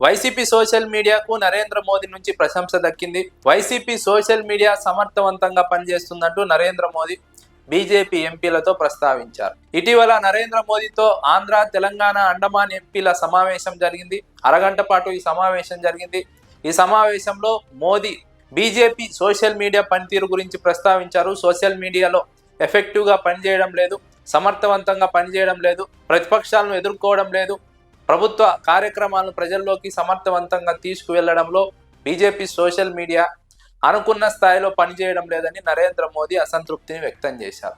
YCP social మీడియాకు నరేంద్ర మోదీ నుంచి ప్రశంస దక్కింది. వైసీపీ సోషల్ మీడియా సమర్థవంతంగా పనిచేస్తుందంటూ నరేంద్ర మోదీ బీజేపీ ఎంపీలతో ప్రస్తావించారు. ఇటీవల నరేంద్ర మోదీతో ఆంధ్ర, తెలంగాణ, అండమాన్ ఎంపీల సమావేశం జరిగింది. అరగంట పాటు ఈ సమావేశం జరిగింది. ఈ సమావేశంలో మోదీ బీజేపీ సోషల్ మీడియా పనితీరు గురించి ప్రస్తావించారు. సోషల్ మీడియాలో ఎఫెక్టివ్గా పనిచేయడం లేదు, సమర్థవంతంగా పనిచేయడం లేదు, ప్రతిపక్షాలను ఎదుర్కోవడం లేదు, ప్రభుత్వ కార్యక్రమాలను ప్రజల్లోకి సమర్థవంతంగా తీసుకువెళ్లడంలో బీజేపీ సోషల్ మీడియా అనుకున్న స్థాయిలో పనిచేయడం లేదని నరేంద్ర మోదీ అసంతృప్తిని వ్యక్తం చేశారు.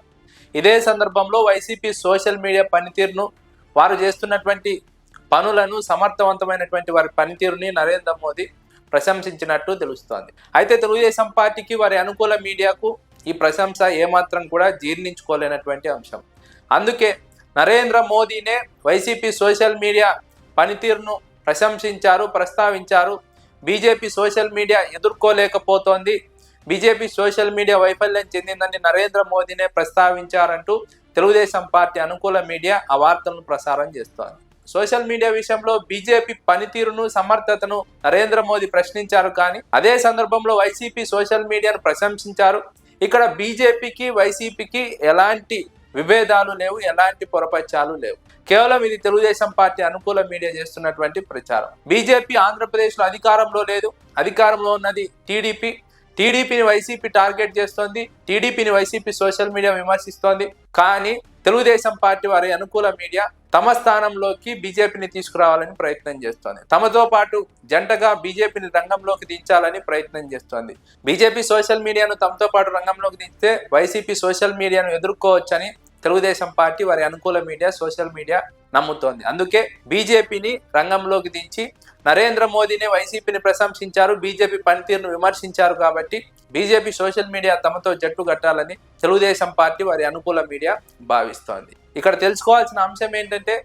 ఇదే సందర్భంలో వైసీపీ సోషల్ మీడియా పనితీరును, వారు చేస్తున్నటువంటి పనులను, సమర్థవంతమైనటువంటి వారి పనితీరుని నరేంద్ర మోదీ ప్రశంసించినట్టు తెలుస్తోంది. అయితే తెలుగుదేశం పార్టీకి, వారి అనుకూల మీడియాకు ఈ ప్రశంస ఏమాత్రం కూడా జీర్ణించుకోలేనటువంటి అంశం. అందుకే నరేంద్ర మోదీనే వైసీపీ సోషల్ మీడియా పనితీరును ప్రశంసించారు, ప్రస్తావించారు. బీజేపీ సోషల్ మీడియా ఎదుర్కోలేకపోతోంది, బీజేపీ సోషల్ మీడియా వైఫల్యం చెందిందని నరేంద్ర మోదీనే ప్రస్తావించారంటూ తెలుగుదేశం పార్టీ అనుకూల మీడియా ఆ వార్తలను ప్రసారం చేస్తోంది. సోషల్ మీడియా విషయంలో బీజేపీ పనితీరును, సమర్థతను నరేంద్ర మోదీ ప్రశ్నించారు. కానీ అదే సందర్భంలో వైసీపీ సోషల్ మీడియాను ప్రశంసించారు. ఇక్కడ బీజేపీకి, వైసీపీకి ఎలాంటి విభేదాలు లేవు, ఎలాంటి పొరపచ్చాలు లేవు. కేవలం ఇది తెలుగుదేశం పార్టీ అనుకూల మీడియా చేస్తున్నటువంటి ప్రచారం. బీజేపీ ఆంధ్రప్రదేశ్లో అధికారంలో లేదు, అధికారంలో ఉన్నది టీడీపీ. టీడీపీని వైసీపీ టార్గెట్ చేస్తోంది, టీడీపీని వైసీపీ సోషల్ మీడియా విమర్శిస్తోంది. కానీ తెలుగుదేశం పార్టీ వారి అనుకూల మీడియా తమ స్థానంలోకి బీజేపీని తీసుకురావాలని ప్రయత్నం చేస్తోంది. తమతో పాటు జంటగా బీజేపీని రంగంలోకి దించాలని ప్రయత్నం చేస్తోంది. బీజేపీ సోషల్ మీడియాను తమతో పాటు రంగంలోకి దించితే వైసీపీ సోషల్ మీడియాను ఎదుర్కోవచ్చని తెలుగుదేశం పార్టీ, వారి అనుకూల మీడియా, సోషల్ మీడియా నమ్ముతోంది. అందుకే బీజేపీని రంగంలోకి దించి నరేంద్ర మోదీని, వైసీపీని ప్రశంసించారు, బీజేపీ పనితీరును విమర్శించారు. కాబట్టి బీజేపీ సోషల్ మీడియా తమతో జట్టు కట్టాలని తెలుగుదేశం పార్టీ, వారి అనుకూల మీడియా భావిస్తోంది. ఇక్కడ తెలుసుకోవాల్సిన అంశం ఏంటంటే,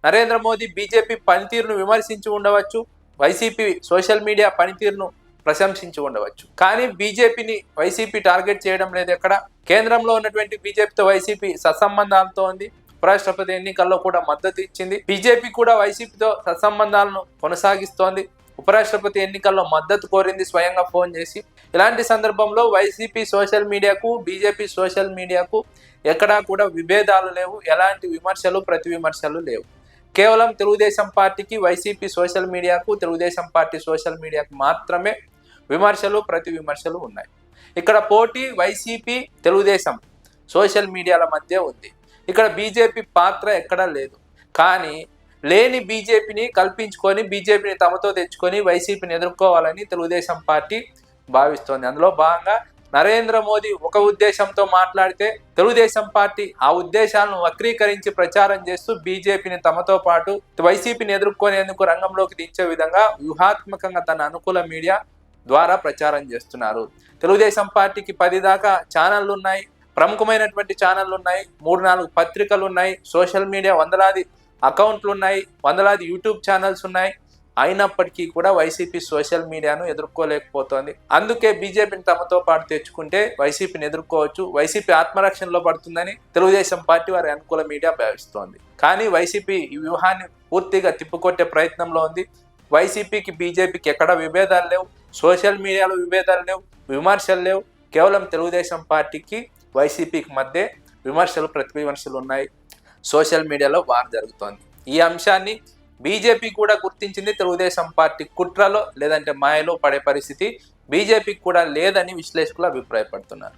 నరేంద్ర మోదీ బీజేపీ పనితీరును విమర్శించి ఉండవచ్చు, వైసీపీ సోషల్ మీడియా పనితీరును ప్రశంసించి ఉండవచ్చు. కానీ బీజేపీని వైసీపీ టార్గెట్ చేయడం లేదు. ఎక్కడ కేంద్రంలో ఉన్నటువంటి బీజేపీతో వైసీపీ సత్సంబంధాలతో ఉంది. ఉపరాష్ట్రపతి ఎన్నికల్లో కూడా మద్దతు ఇచ్చింది. బీజేపీ కూడా వైసీపీతో సత్సంబంధాలను కొనసాగిస్తోంది. ఉపరాష్ట్రపతి ఎన్నికల్లో మద్దతు కోరింది స్వయంగా ఫోన్ చేసి. ఇలాంటి సందర్భంలో వైసీపీ సోషల్ మీడియాకు, బీజేపీ సోషల్ మీడియాకు ఎక్కడా కూడా విభేదాలు లేవు, ఎలాంటి విమర్శలు, ప్రతి విమర్శలు లేవు. కేవలం తెలుగుదేశం పార్టీకి, వైసీపీ సోషల్ మీడియాకు, తెలుగుదేశం పార్టీ సోషల్ మీడియాకు మాత్రమే విమర్శలు, ప్రతి విమర్శలు ఉన్నాయి. ఇక్కడ పోటీ వైసీపీ, తెలుగుదేశం సోషల్ మీడియాల మధ్య ఉంది. ఇక్కడ బీజేపీ పాత్ర ఎక్కడా లేదు. కానీ లేని బీజేపీని కల్పించుకొని, బీజేపీని తమతో తెచ్చుకొని వైసీపీని ఎదుర్కోవాలని తెలుగుదేశం పార్టీ భావిస్తోంది. అందులో భాగంగా నరేంద్ర మోదీ ఒక ఉద్దేశంతో మాట్లాడితే తెలుగుదేశం పార్టీ ఆ ఉద్దేశాలను వక్రీకరించి ప్రచారం చేస్తూ బీజేపీని తమతో పాటు వైసీపీని ఎదుర్కొనేందుకు రంగంలోకి దించే విధంగా వ్యూహాత్మకంగా తన అనుకూల మీడియా ద్వారా ప్రచారం చేస్తున్నారు. తెలుగుదేశం పార్టీకి 10 దాకా ఛానళ్లు ఉన్నాయి, ప్రముఖమైనటువంటి ఛానళ్లు ఉన్నాయి, 3-4 పత్రికలు ఉన్నాయి, సోషల్ మీడియా వందలాది అకౌంట్లు ఉన్నాయి, వందలాది యూట్యూబ్ ఛానల్స్ ఉన్నాయి. అయినప్పటికీ కూడా వైసీపీ సోషల్ మీడియాను ఎదుర్కోలేకపోతోంది. అందుకే బీజేపీని తమతో పాటు తెచ్చుకుంటే వైసీపీని ఎదుర్కోవచ్చు, వైసీపీ ఆత్మరక్షణలో పడుతుందని తెలుగుదేశం పార్టీ, వారి అనుకూల మీడియా భావిస్తోంది. కానీ వైసీపీ ఈ వ్యూహాన్ని పూర్తిగా తిప్పుకొట్టే ప్రయత్నంలో ఉంది. వైసీపీకి, బీజేపీకి ఎక్కడ విభేదాలు లేవు, సోషల్ మీడియాలో విభేదాలు లేవు, విమర్శలు లేవు. కేవలం తెలుగుదేశం పార్టీకి, వైసీపీకి మధ్య విమర్శలు, ప్రతి విమర్శలు ఉన్నాయి. సోషల్ మీడియాలో వార్ జరుగుతోంది. ఈ అంశాన్ని బీజేపీ కూడా గుర్తించింది. తెలుగుదేశం పార్టీ కుట్రలో లేదంటే మాయలో పడే పరిస్థితి బీజేపీకి కూడా లేదని విశ్లేషకులు అభిప్రాయపడుతున్నారు.